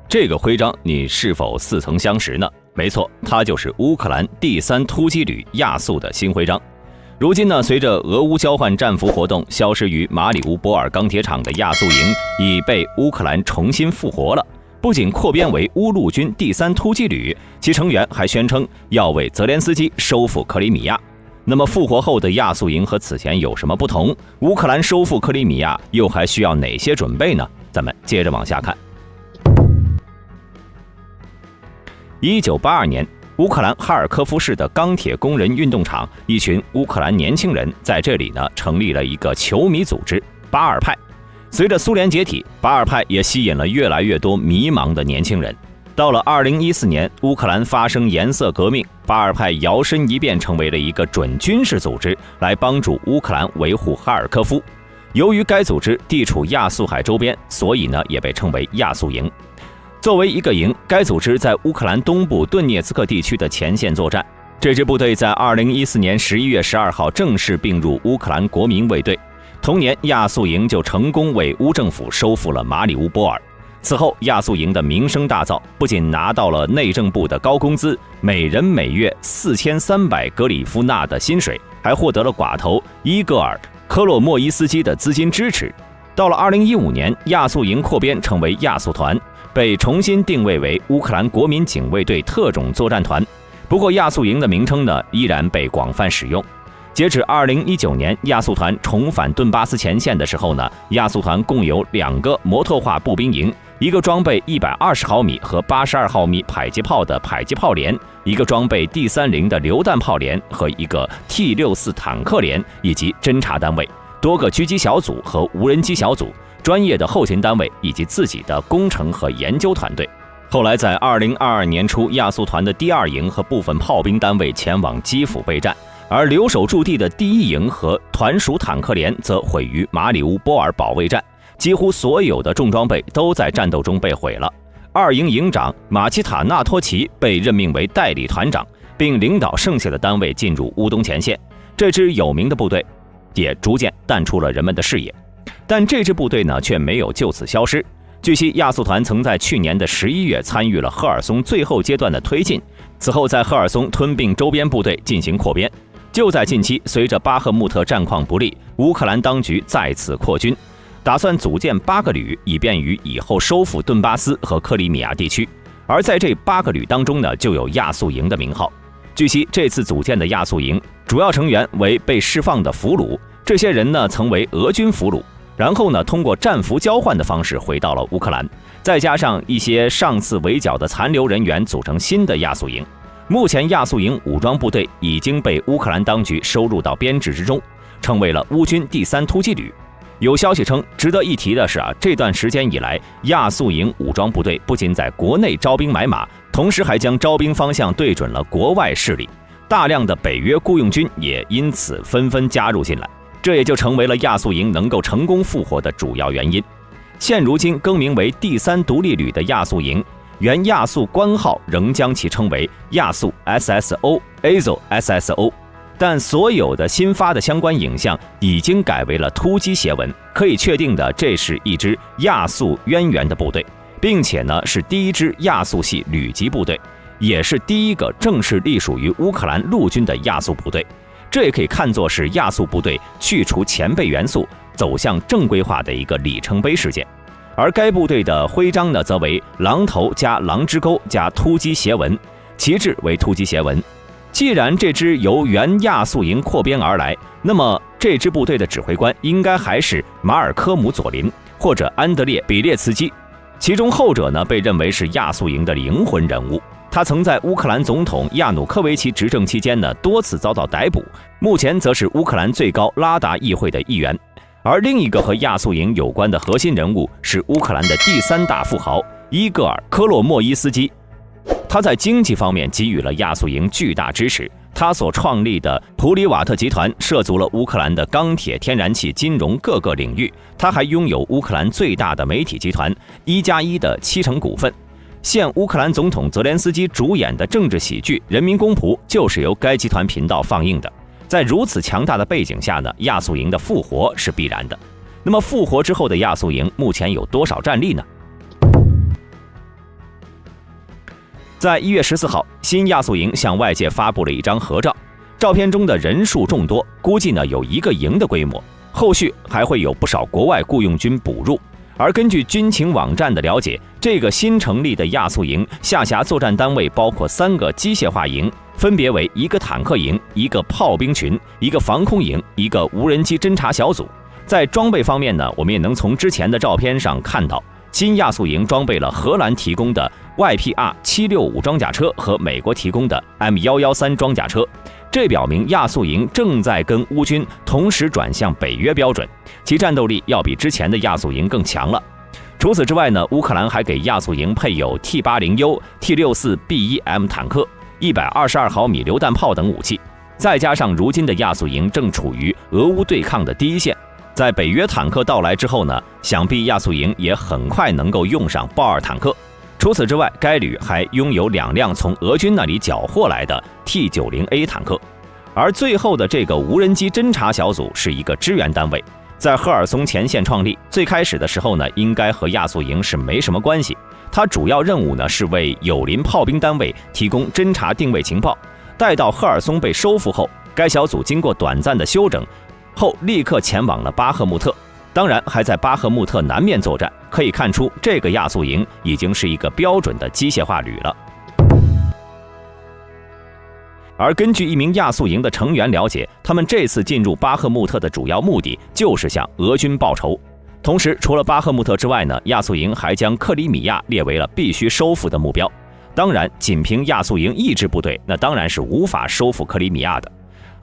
这个徽章你是否似曾相识呢？没错，它就是乌克兰第3突击旅亚速的新徽章。如今呢，随着俄乌交换战俘活动消失于马里乌波尔钢铁厂的亚速营已被乌克兰重新复活了，不仅扩编为乌陆军第3突击旅，其成员还宣称要为泽连斯基收复克里米亚。那么复活后的亚速营和此前有什么不同？乌克兰收复克里米亚又还需要哪些准备呢？咱们接着往下看。1982年，乌克兰哈尔科夫市的钢铁工人运动场，一群乌克兰年轻人在这里呢成立了一个球迷组织巴尔派。随着苏联解体，巴尔派也吸引了越来越多迷茫的年轻人。到了2014年，乌克兰发生颜色革命，巴尔派摇身一变成为了一个准军事组织，来帮助乌克兰维护哈尔科夫。由于该组织地处亚速海周边，所以呢也被称为亚速营。作为一个营，该组织在乌克兰东部顿涅茨克地区的前线作战。这支部队在2014年11月12号正式并入乌克兰国民卫队。同年，亚速营就成功为乌政府收复了马里乌波尔。此后，亚速营的名声大噪，不仅拿到了内政部的高工资，每人每月4300格里夫纳的薪水，还获得了寡头伊戈尔·科洛莫伊斯基的资金支持。到了2015年，亚速营扩编成为亚速团，被重新定位为乌克兰国民警卫队特种作战团。不过，亚速营的名称呢，依然被广泛使用。截止2019年，亚速团重返顿巴斯前线的时候呢，亚速团共有2个摩托化步兵营，一个装备120毫米和82毫米迫击炮的迫击炮连，一个装备D30的榴弹炮连和一个 T64坦克连，以及侦察单位、多个狙击小组和无人机小组、专业的后勤单位以及自己的工程和研究团队。后来在2022年初，亚速团的第2营和部分炮兵单位前往基辅备战，而留守驻地的第1营和团属坦克连则毁于马里乌波尔保卫战，几乎所有的重装备都在战斗中被毁了。2营营长马奇塔纳托奇被任命为代理团长，并领导剩下的单位进入乌东前线。这支有名的部队也逐渐淡出了人们的视野。但这支部队呢，却没有就此消失。据悉，亚速团曾在去年的11月参与了赫尔松最后阶段的推进，此后在赫尔松吞并周边部队进行扩编。就在近期，随着巴赫穆特战况不利，乌克兰当局再次扩军，打算组建8个旅，以便于以后收复顿巴斯和克里米亚地区。而在这8个旅当中呢，就有亚速营的名号。据悉，这次组建的亚速营主要成员为被释放的俘虏，这些人呢曾为俄军俘虏，然后呢通过战俘交换的方式回到了乌克兰，再加上一些上次围剿的残留人员，组成新的亚速营。目前亚速营武装部队已经被乌克兰当局收入到编制之中，成为了乌军第3突击旅。有消息称，值得一提的是这段时间以来，亚速营武装部队不仅在国内招兵买马，同时还将招兵方向对准了国外势力，大量的北约雇佣军也因此纷纷加入进来，这也就成为了亚速营能够成功复活的主要原因。现如今更名为第3独立旅的亚速营，原亚速官号仍将其称为亚速 SSO、Azov SSO， 但所有的新发的相关影像已经改为了突击楔文，可以确定的，这是一支亚速渊源的部队，并且呢是第1支亚速系旅级部队，也是第1个正式隶属于乌克兰陆军的亚速部队。这也可以看作是亚速部队去除前辈元素，走向正规化的一个里程碑事件。而该部队的徽章呢，则为狼头加狼之钩加突击楔文，旗帜为突击楔文。既然这支由原亚速营扩编而来，那么这支部队的指挥官应该还是马尔科姆·佐林或者安德烈·比列茨基，其中后者呢被认为是亚速营的灵魂人物。他曾在乌克兰总统亚努科维奇执政期间呢多次遭到逮捕，目前则是乌克兰最高拉达议会的议员。而另一个和亚速营有关的核心人物是乌克兰的第3大富豪伊戈尔·科洛莫伊斯基，他在经济方面给予了亚速营巨大支持。他所创立的普里瓦特集团涉足了乌克兰的钢铁、天然气、金融各个领域。他还拥有乌克兰最大的媒体集团1+1的70%股份。现乌克兰总统泽连斯基主演的政治喜剧《人民公仆》就是由该集团频道放映的。在如此强大的背景下呢，亚速营的复活是必然的。那么复活之后的亚速营目前有多少战力呢？在1月14号，新亚速营向外界发布了一张合照，照片中的人数众多，估计呢有1个营的规模，后续还会有不少国外雇佣军补入。而根据军情网站的了解，这个新成立的亚速营下辖作战单位包括3个机械化营，分别为1个坦克营、1个炮兵群、1个防空营、1个无人机侦察小组。在装备方面呢，我们也能从之前的照片上看到，新亚速营装备了荷兰提供的 YPR-765 装甲车和美国提供的 M113 装甲车。这表明亚速营正在跟乌军同时转向北约标准，其战斗力要比之前的亚速营更强了。除此之外呢，乌克兰还给亚速营配有 T-80U、T-64B1M 坦克、122毫米榴弹炮等武器，再加上如今的亚速营正处于俄乌对抗的第一线，在北约坦克到来之后呢，想必亚速营也很快能够用上豹2坦克。除此之外，该旅还拥有2辆从俄军那里缴获来的 T90A 坦克。而最后的这个无人机侦察小组是一个支援单位，在赫尔松前线创立，最开始的时候呢，应该和亚速营是没什么关系。它主要任务呢是为友邻炮兵单位提供侦察定位情报。待到赫尔松被收复后，该小组经过短暂的休整后，立刻前往了巴赫穆特。当然还在巴赫穆特南面作战，可以看出这个亚速营已经是一个标准的机械化旅了。而根据一名亚速营的成员了解，他们这次进入巴赫穆特的主要目的就是向俄军报仇。同时，除了巴赫穆特之外呢，亚速营还将克里米亚列为了必须收复的目标。当然，仅凭亚速营一支部队，那当然是无法收复克里米亚的，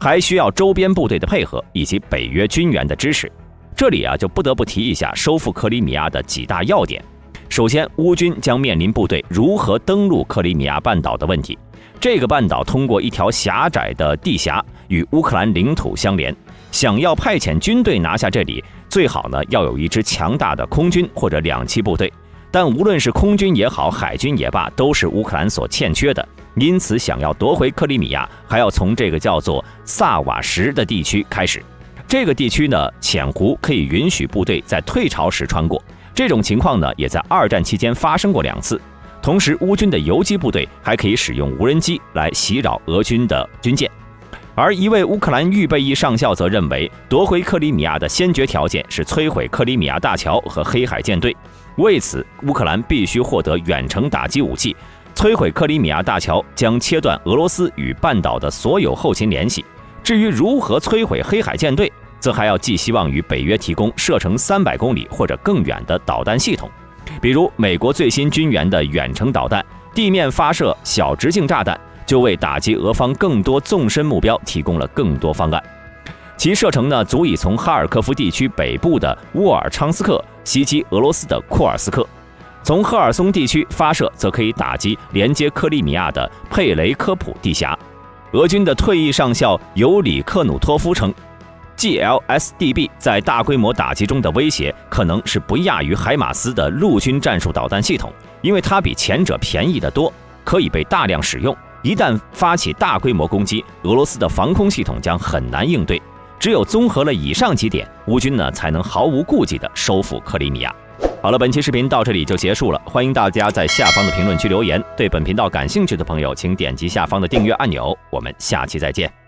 还需要周边部队的配合以及北约军援的支持。这里就不得不提一下收复克里米亚的几大要点。首先，乌军将面临部队如何登陆克里米亚半岛的问题。这个半岛通过一条狭窄的地峡与乌克兰领土相连，想要派遣军队拿下这里，最好呢要有一支强大的空军或者2栖部队。但无论是空军也好，海军也罢，都是乌克兰所欠缺的。因此，想要夺回克里米亚，还要从这个叫做萨瓦什的地区开始。这个地区呢，浅湖可以允许部队在退潮时穿过。这种情况呢，也在2战期间发生过2次。同时，乌军的游击部队还可以使用无人机来袭扰俄军的军舰。而一位乌克兰预备役上校则认为，夺回克里米亚的先决条件是摧毁克里米亚大桥和黑海舰队。为此，乌克兰必须获得远程打击武器。摧毁克里米亚大桥将切断俄罗斯与半岛的所有后勤联系。至于如何摧毁黑海舰队，则还要寄希望于北约提供射程300公里或者更远的导弹系统，比如美国最新军援的远程导弹、地面发射小直径炸弹，就为打击俄方更多纵深目标提供了更多方案。其射程呢，足以从哈尔科夫地区北部的沃尔昌斯克袭击俄罗斯的库尔斯克，从赫尔松地区发射则可以打击连接克里米亚的佩雷科普地峡。俄军的退役上校尤里克努托夫称， GLSDB 在大规模打击中的威胁可能是不亚于海马斯的陆军战术导弹系统，因为它比前者便宜得多，可以被大量使用。一旦发起大规模攻击，俄罗斯的防空系统将很难应对。只有综合了以上几点，乌军呢才能毫无顾忌地收复克里米亚。好了，本期视频到这里就结束了，欢迎大家在下方的评论区留言。对本频道感兴趣的朋友，请点击下方的订阅按钮。我们下期再见。